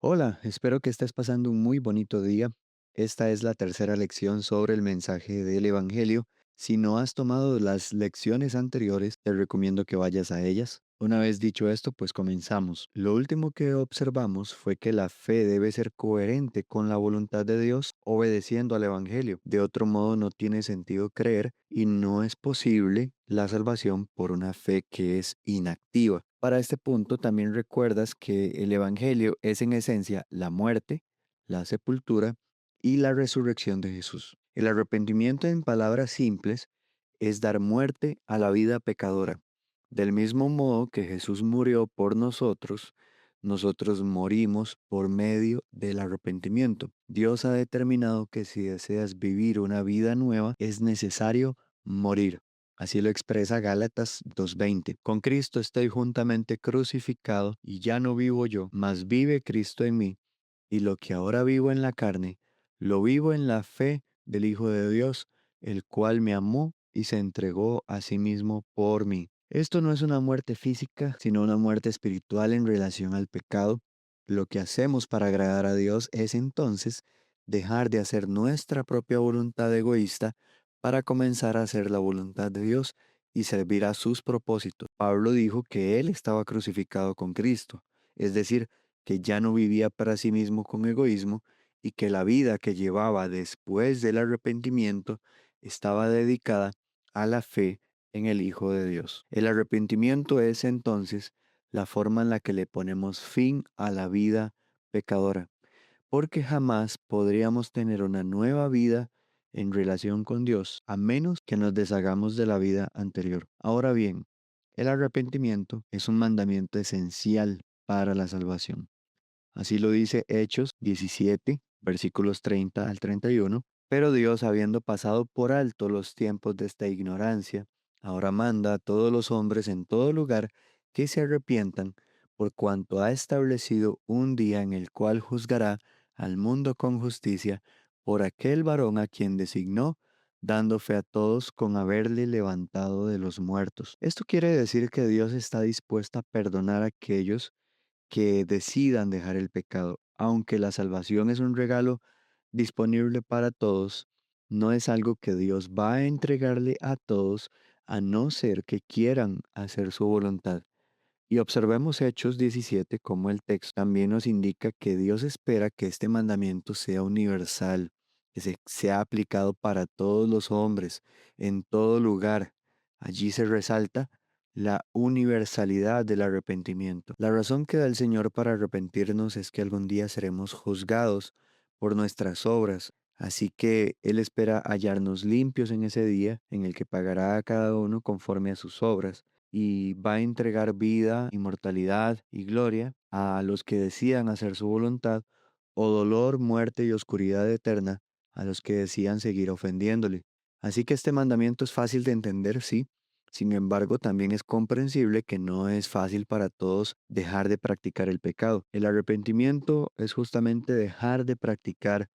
Hola, espero que estés pasando un muy bonito día. Esta es la tercera lección sobre el mensaje del Evangelio. Si no has tomado las lecciones anteriores, te recomiendo que vayas a ellas. Una vez dicho esto, pues comenzamos. Lo último que observamos fue que la fe debe ser coherente con la voluntad de Dios, obedeciendo al Evangelio. De otro modo, no tiene sentido creer y no es posible la salvación por una fe que es inactiva. Para este punto, también recuerdas que el Evangelio es en esencia la muerte, la sepultura y la resurrección de Jesús. El arrepentimiento, en palabras simples, es dar muerte a la vida pecadora. Del mismo modo que Jesús murió por nosotros, nosotros morimos por medio del arrepentimiento. Dios ha determinado que si deseas vivir una vida nueva, es necesario morir. Así lo expresa Gálatas 2:20. Con Cristo estoy juntamente crucificado y ya no vivo yo, mas vive Cristo en mí. Y lo que ahora vivo en la carne, lo vivo en la fe del Hijo de Dios, el cual me amó y se entregó a sí mismo por mí. Esto no es una muerte física, sino una muerte espiritual en relación al pecado. Lo que hacemos para agradar a Dios es entonces dejar de hacer nuestra propia voluntad egoísta para comenzar a hacer la voluntad de Dios y servir a sus propósitos. Pablo dijo que él estaba crucificado con Cristo, es decir, que ya no vivía para sí mismo con egoísmo y que la vida que llevaba después del arrepentimiento estaba dedicada a la fe en el Hijo de Dios. El arrepentimiento es entonces la forma en la que le ponemos fin a la vida pecadora, porque jamás podríamos tener una nueva vida en relación con Dios a menos que nos deshagamos de la vida anterior. Ahora bien, el arrepentimiento es un mandamiento esencial para la salvación. Así lo dice Hechos 17, versículos 30 al 31. Pero Dios, habiendo pasado por alto los tiempos de esta ignorancia, ahora manda a todos los hombres en todo lugar que se arrepientan, por cuanto ha establecido un día en el cual juzgará al mundo con justicia por aquel varón a quien designó, dando fe a todos con haberle levantado de los muertos. Esto quiere decir que Dios está dispuesto a perdonar a aquellos que decidan dejar el pecado. Aunque la salvación es un regalo disponible para todos, no es algo que Dios va a entregarle a todos a no ser que quieran hacer su voluntad. Y observemos Hechos 17 como el texto también nos indica que Dios espera que este mandamiento sea universal, que sea aplicado para todos los hombres, en todo lugar. Allí se resalta la universalidad del arrepentimiento. La razón que da el Señor para arrepentirnos es que algún día seremos juzgados por nuestras obras. Así que Él espera hallarnos limpios en ese día en el que pagará a cada uno conforme a sus obras y va a entregar vida, inmortalidad y gloria a los que decidan hacer su voluntad, o dolor, muerte y oscuridad eterna a los que decidan seguir ofendiéndole. Así que este mandamiento es fácil de entender, sí. Sin embargo, también es comprensible que no es fácil para todos dejar de practicar el pecado. El arrepentimiento es justamente dejar de practicar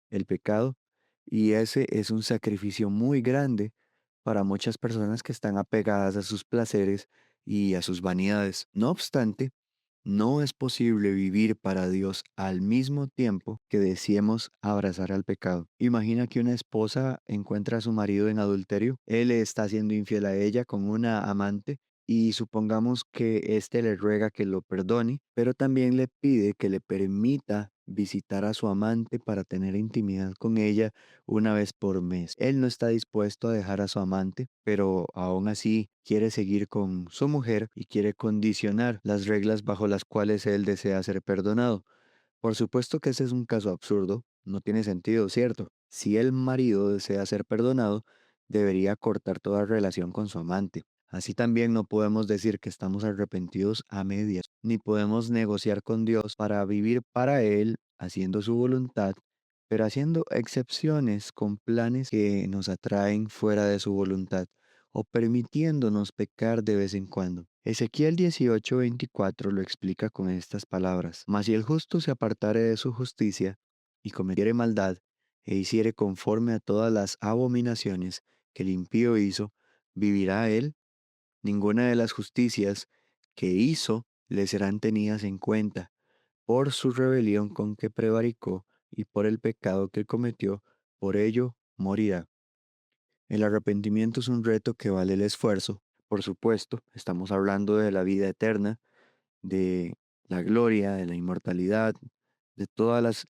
el pecado y ese es un sacrificio muy grande para muchas personas que están apegadas a sus placeres y a sus vanidades. No obstante, no es posible vivir para Dios al mismo tiempo que deseemos abrazar al pecado. Imagina que una esposa encuentra a su marido en adulterio, él le está siendo infiel a ella con una amante y supongamos que éste le ruega que lo perdone, pero también le pide que le permita visitar a su amante para tener intimidad con ella una vez por mes. Él no está dispuesto a dejar a su amante, pero aún así quiere seguir con su mujer y quiere condicionar las reglas bajo las cuales él desea ser perdonado. Por supuesto que ese es un caso absurdo, no tiene sentido, ¿cierto? Si el marido desea ser perdonado, debería cortar toda relación con su amante. Así también no podemos decir que estamos arrepentidos a medias, ni podemos negociar con Dios para vivir para Él, haciendo su voluntad, pero haciendo excepciones con planes que nos atraen fuera de su voluntad o permitiéndonos pecar de vez en cuando. Ezequiel 18:24 lo explica con estas palabras: Mas si el justo se apartare de su justicia y cometiere maldad e hiciere conforme a todas las abominaciones que el impío hizo, ¿vivirá él? Ninguna de las justicias que hizo le serán tenidas en cuenta, por su rebelión con que prevaricó y por el pecado que cometió, por ello morirá. El arrepentimiento es un reto que vale el esfuerzo. Por supuesto, estamos hablando de la vida eterna, de la gloria, de la inmortalidad, de todas las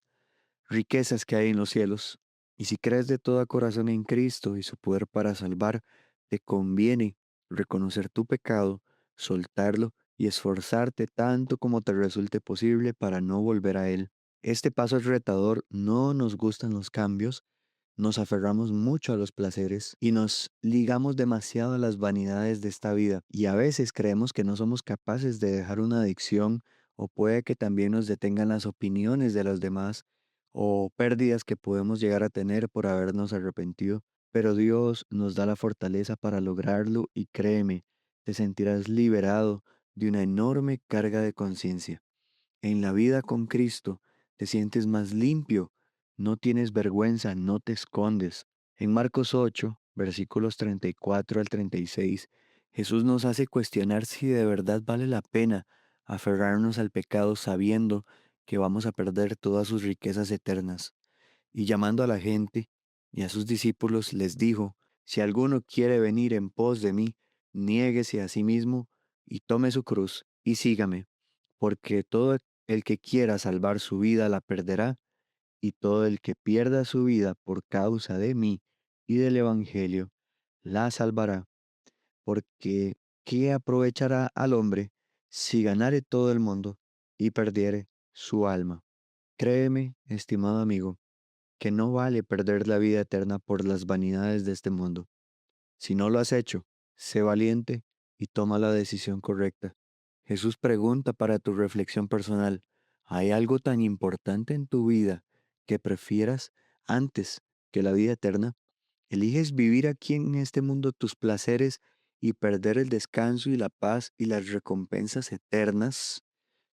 riquezas que hay en los cielos. Y si crees de todo corazón en Cristo y su poder para salvar, te conviene reconocer tu pecado, soltarlo y esforzarte tanto como te resulte posible para no volver a él. Este paso es retador, no nos gustan los cambios, nos aferramos mucho a los placeres y nos ligamos demasiado a las vanidades de esta vida y a veces creemos que no somos capaces de dejar una adicción o puede que también nos detengan las opiniones de los demás o pérdidas que podemos llegar a tener por habernos arrepentido. Pero Dios nos da la fortaleza para lograrlo y créeme, te sentirás liberado de una enorme carga de conciencia. En la vida con Cristo te sientes más limpio, no tienes vergüenza, no te escondes. En Marcos 8, versículos 34 al 36, Jesús nos hace cuestionar si de verdad vale la pena aferrarnos al pecado sabiendo que vamos a perder todas sus riquezas eternas. Y llamando a la gente y a sus discípulos les dijo, si alguno quiere venir en pos de mí, niéguese a sí mismo y tome su cruz y sígame, porque todo el que quiera salvar su vida la perderá, y todo el que pierda su vida por causa de mí y del Evangelio la salvará, porque ¿qué aprovechará al hombre si ganare todo el mundo y perdiere su alma? Créeme, estimado amigo, que no vale perder la vida eterna por las vanidades de este mundo. Si no lo has hecho, sé valiente y toma la decisión correcta. Jesús pregunta para tu reflexión personal, ¿hay algo tan importante en tu vida que prefieras antes que la vida eterna? ¿Eliges vivir aquí en este mundo tus placeres y perder el descanso y la paz y las recompensas eternas?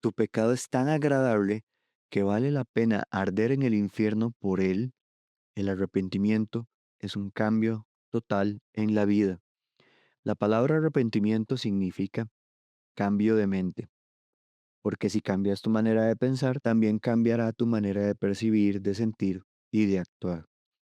¿Tu pecado es tan agradable que vale la pena arder en el infierno por él? El arrepentimiento es un cambio total en la vida. La palabra arrepentimiento significa cambio de mente, porque si cambias tu manera de pensar, también cambiará tu manera de percibir, de sentir y de actuar.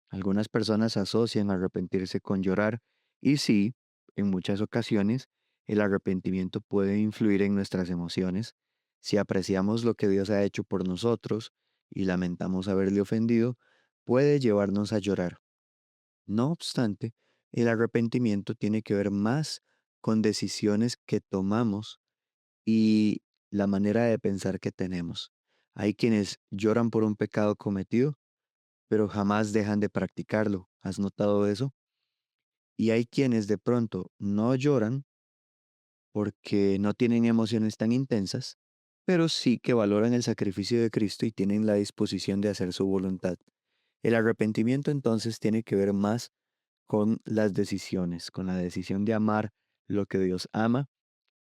Algunas personas asocian arrepentirse con llorar y sí, en muchas ocasiones, el arrepentimiento puede influir en nuestras emociones. Si apreciamos lo que Dios ha hecho por nosotros y lamentamos haberle ofendido, puede llevarnos a llorar. No obstante, el arrepentimiento tiene que ver más con decisiones que tomamos y la manera de pensar que tenemos. Hay quienes lloran por un pecado cometido, pero jamás dejan de practicarlo. ¿Has notado eso? Y hay quienes de pronto no lloran porque no tienen emociones tan intensas, pero sí que valoran el sacrificio de Cristo y tienen la disposición de hacer su voluntad. El arrepentimiento entonces tiene que ver más con las decisiones, con la decisión de amar lo que Dios ama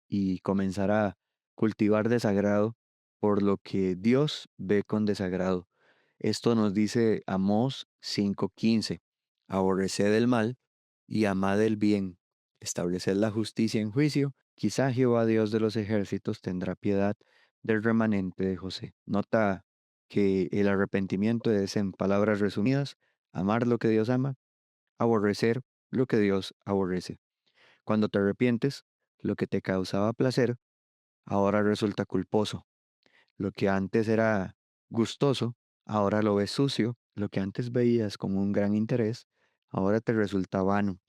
y comenzar a cultivar desagrado por lo que Dios ve con desagrado. Esto nos dice Amós 5:15, aborreced el mal y amad el bien, estableced la justicia en juicio, quizá Jehová Dios de los ejércitos tendrá piedad del remanente de José. Nota que el arrepentimiento es, en palabras resumidas, amar lo que Dios ama, aborrecer lo que Dios aborrece. Cuando te arrepientes, lo que te causaba placer ahora resulta culposo. Lo que antes era gustoso, ahora lo ves sucio. Lo que antes veías como un gran interés, ahora te resulta vano.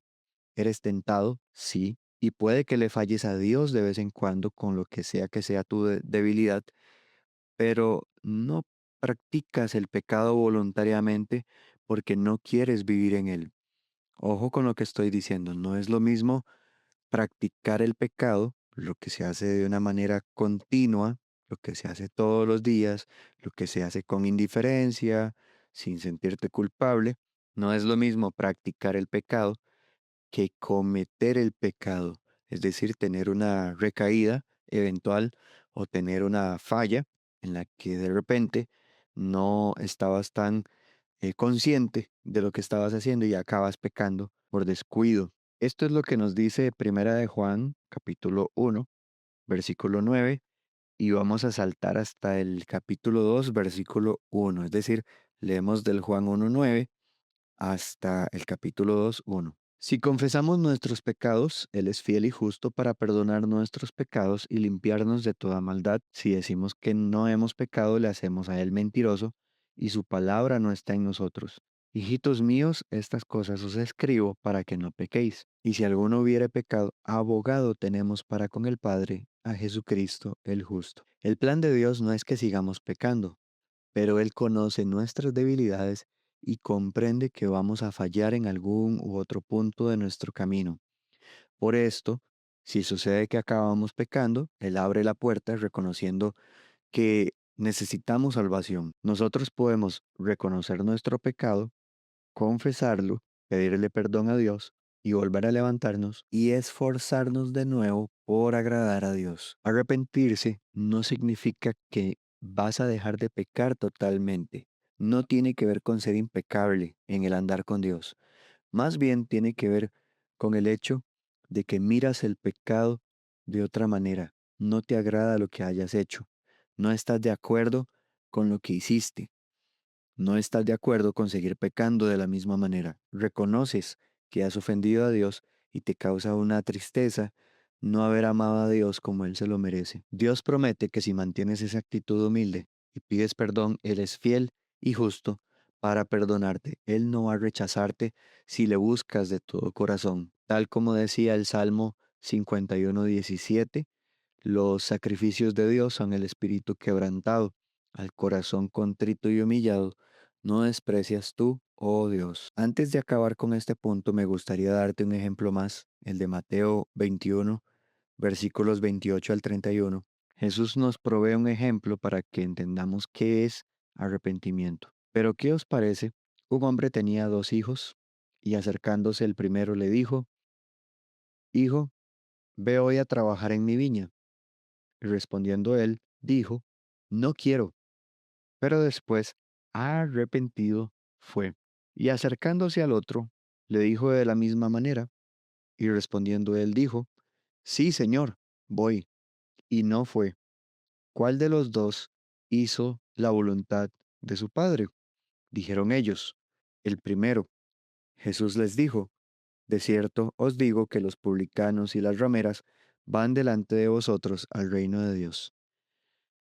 Eres tentado, sí, y puede que le falles a Dios de vez en cuando con lo que sea tu debilidad, pero no practicas el pecado voluntariamente porque no quieres vivir en él. Ojo con lo que estoy diciendo, no es lo mismo practicar el pecado, lo que se hace de una manera continua, lo que se hace todos los días, lo que se hace con indiferencia, sin sentirte culpable, no es lo mismo practicar el pecado que cometer el pecado, es decir, tener una recaída eventual o tener una falla en la que de repente no estabas tan consciente de lo que estabas haciendo y acabas pecando por descuido. Esto es lo que nos dice Primera de Juan, capítulo 1, versículo 9 y vamos a saltar hasta el capítulo 2, versículo 1. Es decir, leemos del Juan 1:9 hasta el capítulo 2:1. Si confesamos nuestros pecados, Él es fiel y justo para perdonar nuestros pecados y limpiarnos de toda maldad. Si decimos que no hemos pecado, le hacemos a Él mentiroso y su palabra no está en nosotros. Hijitos míos, estas cosas os escribo para que no pequéis. Y si alguno hubiere pecado, abogado tenemos para con el Padre, a Jesucristo el justo. El plan de Dios no es que sigamos pecando, pero Él conoce nuestras debilidades y comprende que vamos a fallar en algún u otro punto de nuestro camino. Por esto, si sucede que acabamos pecando, Él abre la puerta reconociendo que necesitamos salvación. Nosotros podemos reconocer nuestro pecado, confesarlo, pedirle perdón a Dios y volver a levantarnos y esforzarnos de nuevo por agradar a Dios. Arrepentirse no significa que vas a dejar de pecar totalmente. No tiene que ver con ser impecable en el andar con Dios. Más bien tiene que ver con el hecho de que miras el pecado de otra manera. No te agrada lo que hayas hecho. No estás de acuerdo con lo que hiciste. No estás de acuerdo con seguir pecando de la misma manera. Reconoces que has ofendido a Dios y te causa una tristeza no haber amado a Dios como Él se lo merece. Dios promete que si mantienes esa actitud humilde y pides perdón, Él es fiel y justo para perdonarte. Él no va a rechazarte si le buscas de todo corazón. Tal como decía el Salmo 51:17, los sacrificios de Dios son el espíritu quebrantado, al corazón contrito y humillado no desprecias tú, oh Dios. Antes de acabar con este punto, me gustaría darte un ejemplo más, el de Mateo 21, versículos 28 al 31. Jesús nos provee un ejemplo para que entendamos qué es arrepentimiento. Pero ¿qué os parece? Un hombre tenía 2 hijos y acercándose el primero le dijo, Hijo, ve hoy a trabajar en mi viña. Y respondiendo él, dijo, No quiero. Pero después, arrepentido, fue. Y acercándose al otro, le dijo de la misma manera, y respondiendo él dijo, Sí, señor, voy. Y no fue. ¿Cuál de los dos hizo la voluntad de su padre? Dijeron ellos, el primero. Jesús les dijo, De cierto os digo que los publicanos y las rameras van delante de vosotros al reino de Dios.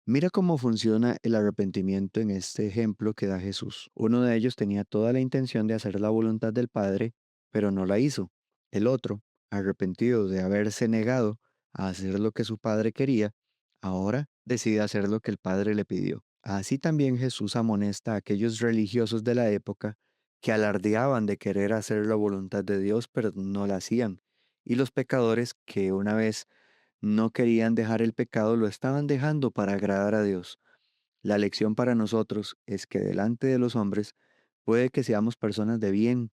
Mira cómo funciona el arrepentimiento en este ejemplo que da Jesús. Uno de ellos tenía toda la intención de hacer la voluntad del Padre, pero no la hizo. El otro, arrepentido de haberse negado a hacer lo que su Padre quería, ahora decide hacer lo que el Padre le pidió. Así también Jesús amonesta a aquellos religiosos de la época que alardeaban de querer hacer la voluntad de Dios, pero no la hacían, y los pecadores que una vez no querían dejar el pecado, lo estaban dejando para agradar a Dios. La lección para nosotros es que delante de los hombres puede que seamos personas de bien,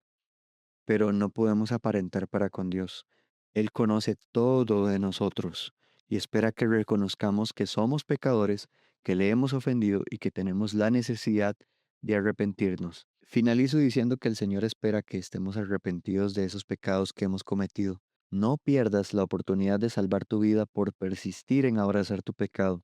pero no podemos aparentar para con Dios. Él conoce todo de nosotros y espera que reconozcamos que somos pecadores, que le hemos ofendido y que tenemos la necesidad de arrepentirnos. Finalizo diciendo que el Señor espera que estemos arrepentidos de esos pecados que hemos cometido. No pierdas la oportunidad de salvar tu vida por persistir en abrazar tu pecado.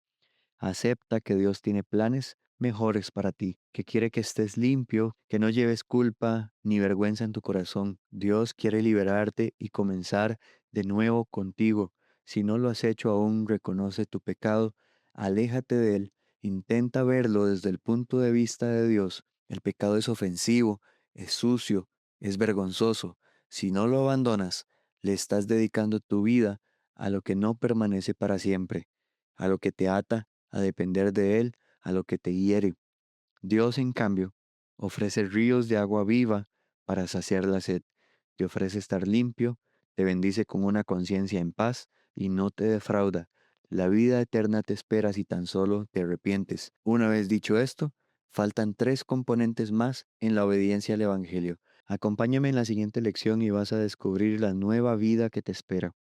Acepta que Dios tiene planes mejores para ti, que quiere que estés limpio, que no lleves culpa ni vergüenza en tu corazón. Dios quiere liberarte y comenzar de nuevo contigo. Si no lo has hecho aún, reconoce tu pecado, aléjate de él, intenta verlo desde el punto de vista de Dios. El pecado es ofensivo, es sucio, es vergonzoso. Si no lo abandonas, le estás dedicando tu vida a lo que no permanece para siempre, a lo que te ata a depender de Él, a lo que te hiere. Dios, en cambio, ofrece ríos de agua viva para saciar la sed. Te ofrece estar limpio, te bendice con una conciencia en paz y no te defrauda. La vida eterna te espera si tan solo te arrepientes. Una vez dicho esto, faltan 3 componentes más en la obediencia al Evangelio. Acompáñame en la siguiente lección y vas a descubrir la nueva vida que te espera.